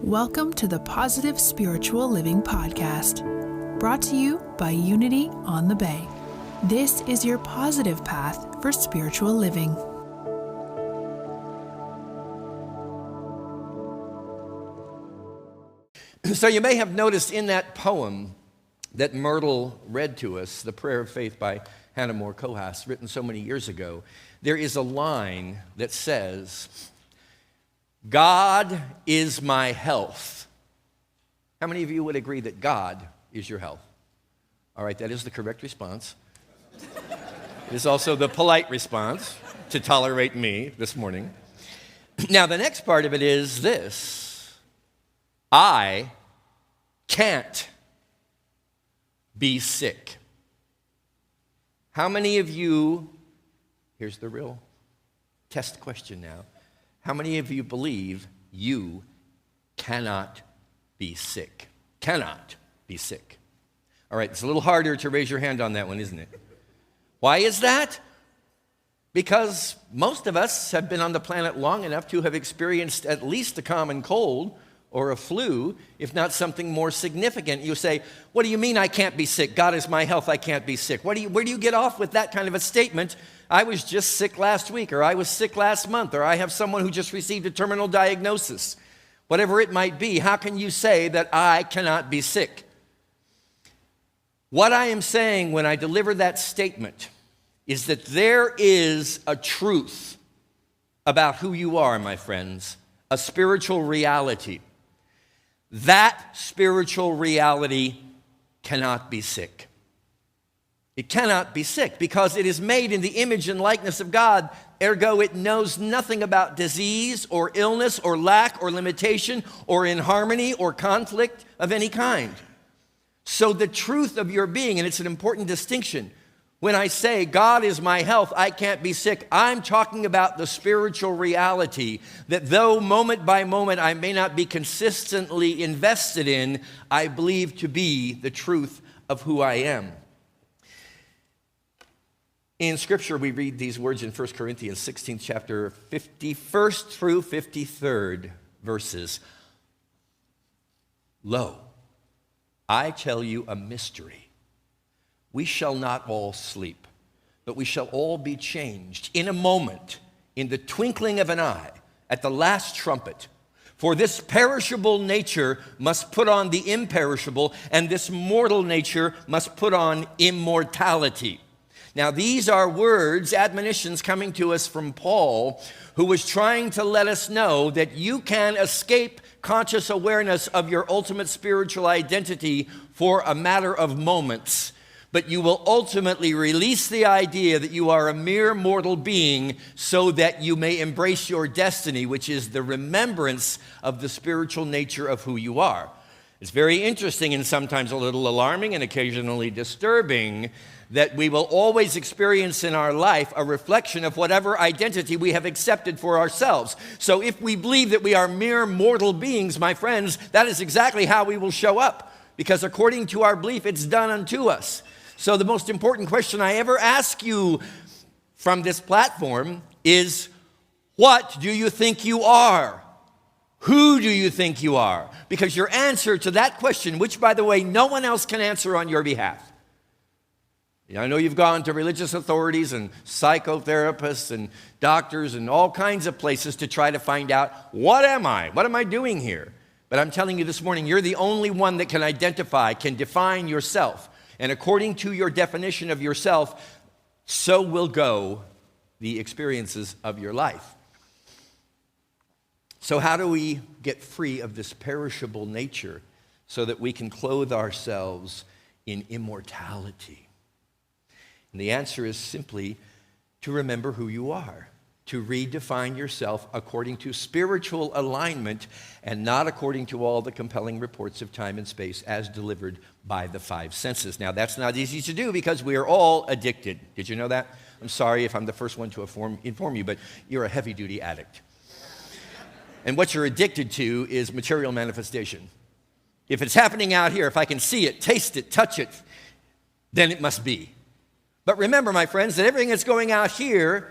Welcome to the Positive Spiritual Living Podcast, brought to you by Unity on the Bay. This is your positive path for spiritual living. So you may have noticed in that poem that Myrtle read to us, The Prayer of Faith by Hannah More Kohas, written so many years ago, there is a line that says, God is my health. How many of you would agree that God is your health? All right, that is the correct response. It is also the polite response to tolerate me this morning. Now, the next part of it is this: I can't be sick. How many of you, here's the real test question now, how many of you believe you cannot be sick? Cannot be sick. All right, it's a little harder to raise your hand on that one, isn't it? Why is that? Because most of us have been on the planet long enough to have experienced at least a common cold or a flu, if not something more significant. You say, what do you mean I can't be sick? God is my health, I can't be sick. Where do you get off with that kind of a statement? I was just sick last week, or I was sick last month, or I have someone who just received a terminal diagnosis. Whatever it might be, how can you say that I cannot be sick? What I am saying when I deliver that statement is that there is a truth about who you are, my friends, a spiritual reality. That spiritual reality cannot be sick. It cannot be sick because it is made in the image and likeness of God. Ergo, it knows nothing about disease or illness or lack or limitation or inharmony or conflict of any kind. So the truth of your being, and it's an important distinction, when I say God is my health, I can't be sick, I'm talking about the spiritual reality that though moment by moment I may not be consistently invested in, I believe to be the truth of who I am. In Scripture, we read these words in 1 Corinthians 16th chapter, 51st through 53rd verses. Lo, I tell you a mystery. We shall not all sleep, but we shall all be changed in a moment, in the twinkling of an eye, at the last trumpet. For this perishable nature must put on the imperishable, and this mortal nature must put on immortality. Now, these are words, admonitions coming to us from Paul, who was trying to let us know that you can escape conscious awareness of your ultimate spiritual identity for a matter of moments, but you will ultimately release the idea that you are a mere mortal being so that you may embrace your destiny, which is the remembrance of the spiritual nature of who you are. It's very interesting and sometimes a little alarming and occasionally disturbing that we will always experience in our life a reflection of whatever identity we have accepted for ourselves. So if we believe that we are mere mortal beings, my friends, that is exactly how we will show up, because according to our belief, it's done unto us. So the most important question I ever ask you from this platform is, what do you think you are? Who do you think you are? Because your answer to that question, which, by the way, no one else can answer on your behalf. I know you've gone to religious authorities and psychotherapists and doctors and all kinds of places to try to find out, what am I? What am I doing here? But I'm telling you this morning, you're the only one that can identify, can define yourself. And according to your definition of yourself, so will go the experiences of your life. So how do we get free of this perishable nature so that we can clothe ourselves in immortality? And the answer is simply to remember who you are, to redefine yourself according to spiritual alignment and not according to all the compelling reports of time and space as delivered by the five senses. Now, that's not easy to do because we are all addicted. Did you know that? I'm sorry if I'm the first one to inform you, but you're a heavy-duty addict. And what you're addicted to is material manifestation. If it's happening out here, if I can see it, taste it, touch it, then it must be. But remember, my friends, that everything that's going out here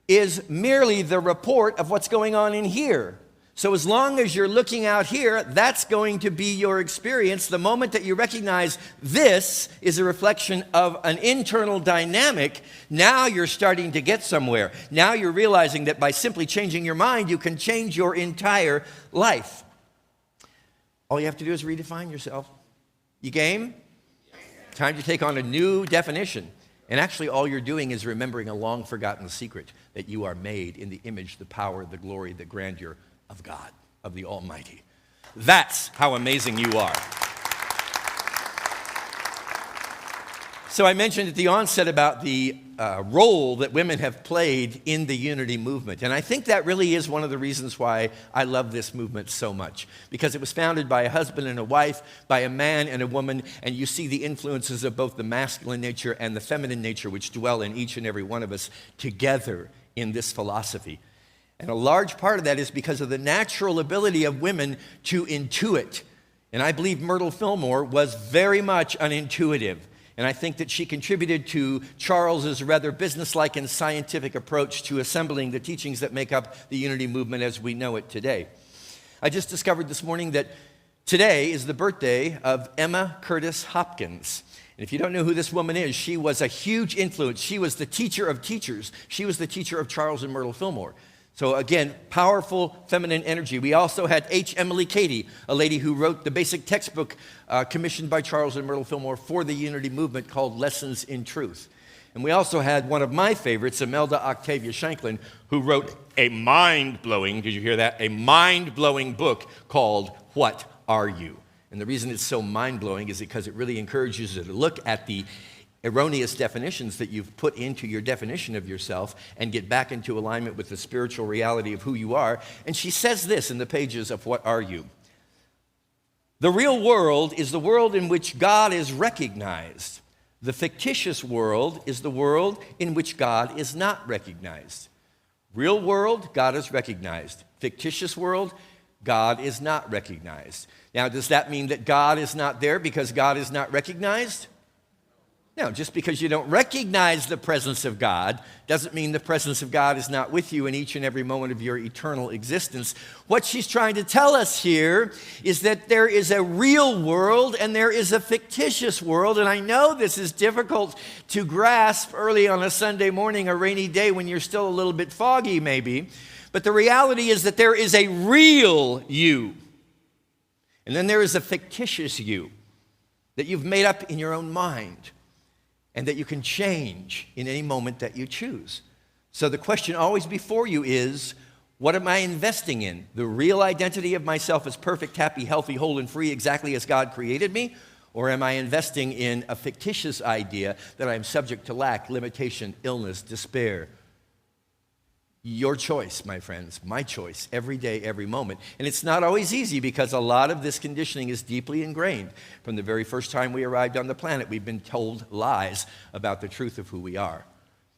is merely the report of what's going on in here. So as long as you're looking out here, that's going to be your experience. The moment that you recognize this is a reflection of an internal dynamic, now you're starting to get somewhere. Now you're realizing that by simply changing your mind, you can change your entire life. All you have to do is redefine yourself. You game? Time to take on a new definition. And actually, all you're doing is remembering a long-forgotten secret, that you are made in the image, the power, the glory, the grandeur of God, of the Almighty. That's how amazing you are. So I mentioned at the onset about the role that women have played in the unity movement. And I think that really is one of the reasons why I love this movement so much. Because it was founded by a husband and a wife, by a man and a woman, and you see the influences of both the masculine nature and the feminine nature which dwell in each and every one of us together in this philosophy. And a large part of that is because of the natural ability of women to intuit. And I believe Myrtle Fillmore was very much an intuitive. And I think that she contributed to Charles's rather businesslike and scientific approach to assembling the teachings that make up the unity movement as we know it today. I just discovered this morning that today is the birthday of Emma Curtis Hopkins. And if you don't know who this woman is, she was a huge influence. She was the teacher of teachers. She was the teacher of Charles and Myrtle Fillmore. So again, powerful feminine energy. We also had H. Emily Cady, a lady who wrote the basic textbook commissioned by Charles and Myrtle Fillmore for the Unity Movement called Lessons in Truth. And we also had one of my favorites, Imelda Octavia Shanklin, who wrote a mind-blowing, did you hear that? A mind-blowing book called What Are You? And the reason it's so mind-blowing is because it really encourages you to look at the erroneous definitions that you've put into your definition of yourself and get back into alignment with the spiritual reality of who you are. And she says this in the pages of What Are You? The real world is the world in which God is recognized. The fictitious world is the world in which God is not recognized. Real world, God is recognized. Fictitious world, God is not recognized. Now, does that mean that God is not there because God is not recognized? No, just because you don't recognize the presence of God doesn't mean the presence of God is not with you in each and every moment of your eternal existence. What she's trying to tell us here is that there is a real world and there is a fictitious world. And I know this is difficult to grasp early on a Sunday morning, a rainy day when you're still a little bit foggy maybe. But the reality is that there is a real you. And then there is a fictitious you that you've made up in your own mind, and that you can change in any moment that you choose. So the question always before you is, what am I investing in? The real identity of myself as perfect, happy, healthy, whole, and free, exactly as God created me? Or am I investing in a fictitious idea that I'm subject to lack, limitation, illness, despair? Your choice, my friends, my choice, every day, every moment. And it's not always easy because a lot of this conditioning is deeply ingrained. From the very first time we arrived on the planet, we've been told lies about the truth of who we are.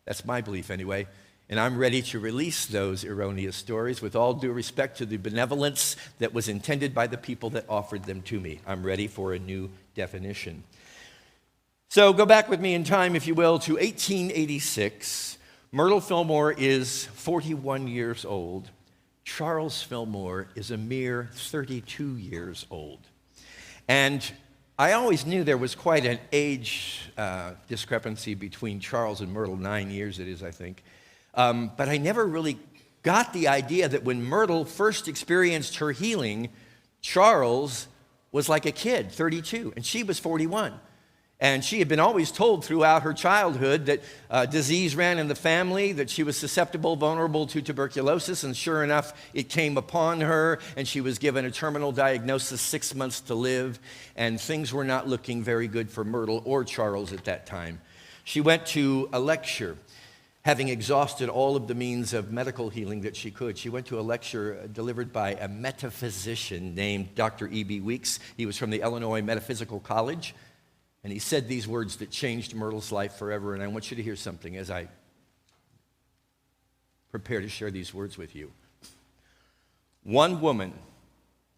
That's my belief anyway. And I'm ready to release those erroneous stories with all due respect to the benevolence that was intended by the people that offered them to me. I'm ready for a new definition. So go back with me in time, if you will, to 1886. Myrtle Fillmore is 41 years old. Charles Fillmore is a mere 32 years old. And I always knew there was quite an age discrepancy between Charles and Myrtle, 9 years it is, I think. But I never really got the idea that when Myrtle first experienced her healing, Charles was like a kid, 32, and she was 41. And she had been always told throughout her childhood that disease ran in the family, that she was susceptible, vulnerable to tuberculosis, and sure enough, it came upon her, and she was given a terminal diagnosis, 6 months to live, and things were not looking very good for Myrtle or Charles at that time. She went to a lecture, having exhausted all of the means of medical healing that she could. She went to a lecture delivered by a metaphysician named Dr. E.B. Weeks. He was from the Illinois Metaphysical College. And he said these words that changed Myrtle's life forever. And I want you to hear something as I prepare to share these words with you. One woman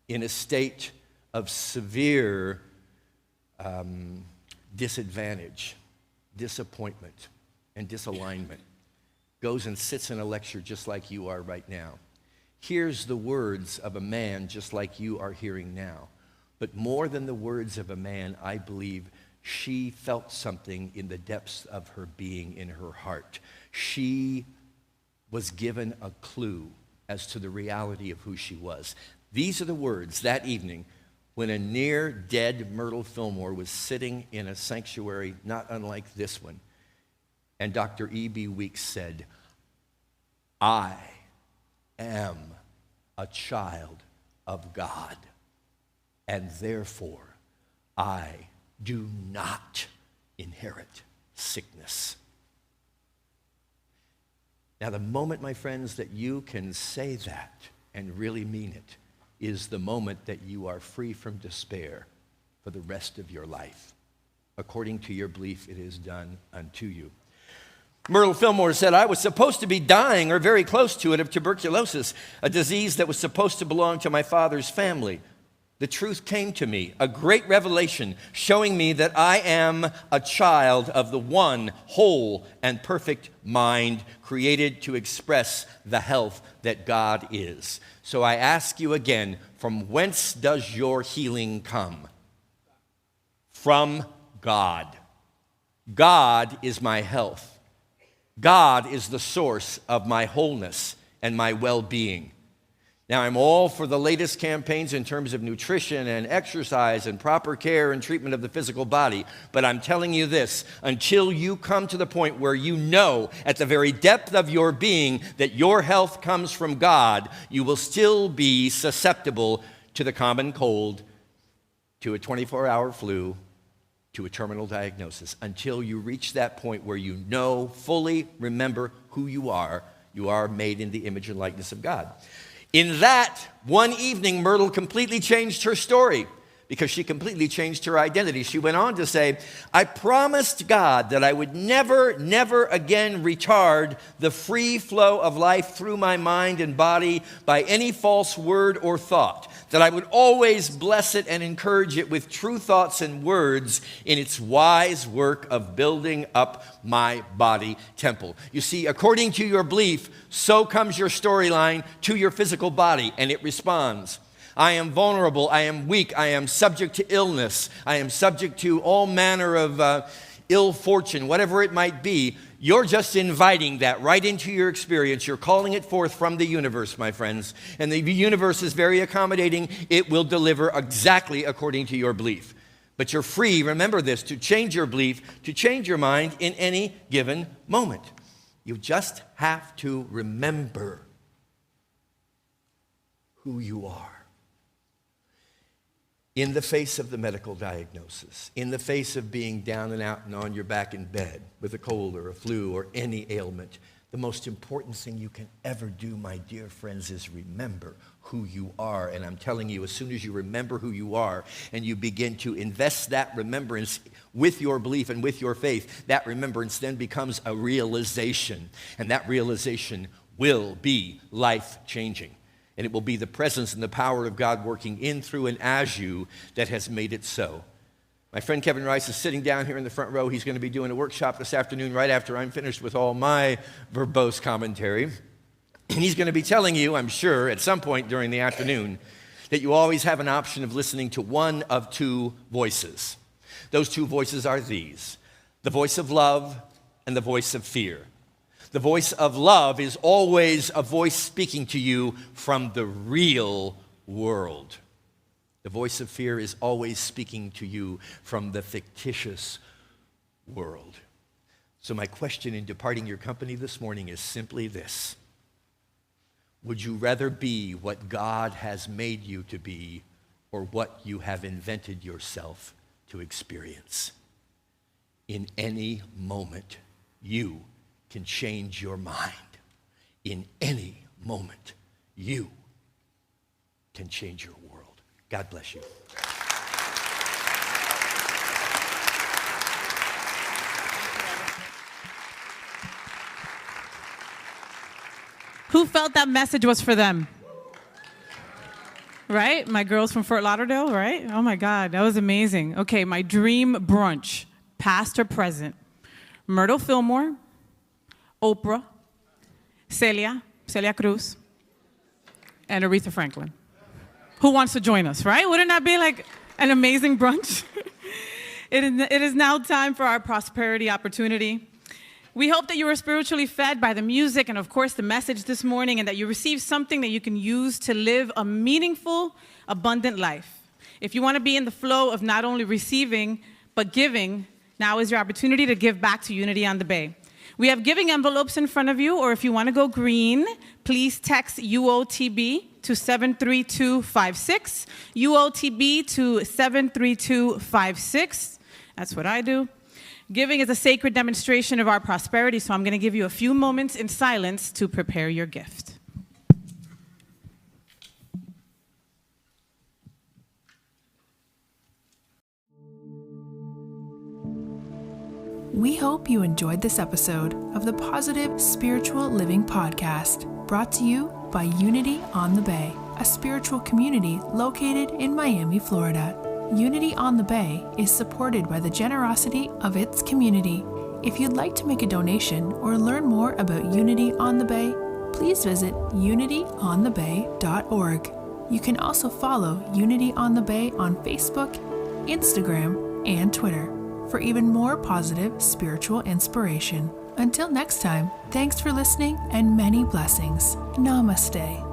in a state of severe disadvantage, disappointment, and disalignment goes and sits in a lecture just like you are right now. hears the words of a man just like you are hearing now. But more than the words of a man, I believe she felt something in the depths of her being, in her heart. She was given a clue as to the reality of who she was. These are the words that evening when a near-dead Myrtle Fillmore was sitting in a sanctuary not unlike this one. And Dr. E.B. Weeks said, "I am a child of God, and therefore I do not inherit sickness." Now, the moment, my friends, that you can say that and really mean it is the moment that you are free from despair for the rest of your life. According to your belief, it is done unto you. Myrtle Fillmore said, "I was supposed to be dying or very close to it of tuberculosis, a disease that was supposed to belong to my father's family. The truth came to me, a great revelation showing me that I am a child of the one whole and perfect mind created to express the health that God is. So I ask you again, from whence does your healing come? From God. God is my health. God is the source of my wholeness and my well-being. Now, I'm all for the latest campaigns in terms of nutrition and exercise and proper care and treatment of the physical body. But I'm telling you this, until you come to the point where you know at the very depth of your being that your health comes from God, you will still be susceptible to the common cold, to a 24-hour flu, to a terminal diagnosis. Until you reach that point where you know, fully remember who you are made in the image and likeness of God. In that one evening, Myrtle completely changed her story because she completely changed her identity. She went on to say, "I promised God that I would never again retard the free flow of life through my mind and body by any false word or thought, that I would always bless it and encourage it with true thoughts and words in its wise work of building up my body temple." You see, according to your belief, so comes your storyline to your physical body, and it responds. I am vulnerable, I am weak, I am subject to illness, I am subject to all manner of ill fortune, whatever it might be. You're just inviting that right into your experience. You're calling it forth from the universe, my friends. And the universe is very accommodating. It will deliver exactly according to your belief. But you're free, remember this, to change your belief, to change your mind in any given moment. You just have to remember who you are. In the face of the medical diagnosis, in the face of being down and out and on your back in bed with a cold or a flu or any ailment, the most important thing you can ever do, my dear friends, is remember who you are. And I'm telling you, as soon as you remember who you are and you begin to invest that remembrance with your belief and with your faith, that remembrance then becomes a realization. And that realization will be life-changing. And it will be the presence and the power of God working in, through, and as you that has made it so. My friend Kevin Rice is sitting down here in the front row. He's going to be doing a workshop this afternoon right after I'm finished with all my verbose commentary. And he's going to be telling you, I'm sure, at some point during the afternoon, that you always have an option of listening to one of two voices. Those two voices are these: the voice of love and the voice of fear. The voice of love is always a voice speaking to you from the real world. The voice of fear is always speaking to you from the fictitious world. So my question in departing your company this morning is simply this: would you rather be what God has made you to be, or what you have invented yourself to experience? In any moment, you can change your mind. In any moment, you can change your world. God bless you. Who felt that message was for them? Right? My girls from Fort Lauderdale, right? Oh my God, that was amazing. Okay, my dream brunch, past or present. Myrtle Fillmore, Oprah, Celia Cruz, and Aretha Franklin. Who wants to join us, right? Wouldn't that be like an amazing brunch? It is now time for our prosperity opportunity. We hope that you were spiritually fed by the music and, of course, the message this morning, and that you received something that you can use to live a meaningful, abundant life. If you want to be in the flow of not only receiving, but giving, now is your opportunity to give back to Unity on the Bay. We have giving envelopes in front of you, or if you want to go green, please text UOTB to 73256, UOTB to 73256. That's what I do. Giving is a sacred demonstration of our prosperity, so I'm going to give you a few moments in silence to prepare your gift. We hope you enjoyed this episode of the Positive Spiritual Living Podcast, brought to you by Unity on the Bay, a spiritual community located in Miami, Florida. Unity on the Bay is supported by the generosity of its community. If you'd like to make a donation or learn more about Unity on the Bay, please visit unityonthebay.org. You can also follow Unity on the Bay on Facebook, Instagram, and Twitter for even more positive spiritual inspiration. Until next time, thanks for listening and many blessings. Namaste.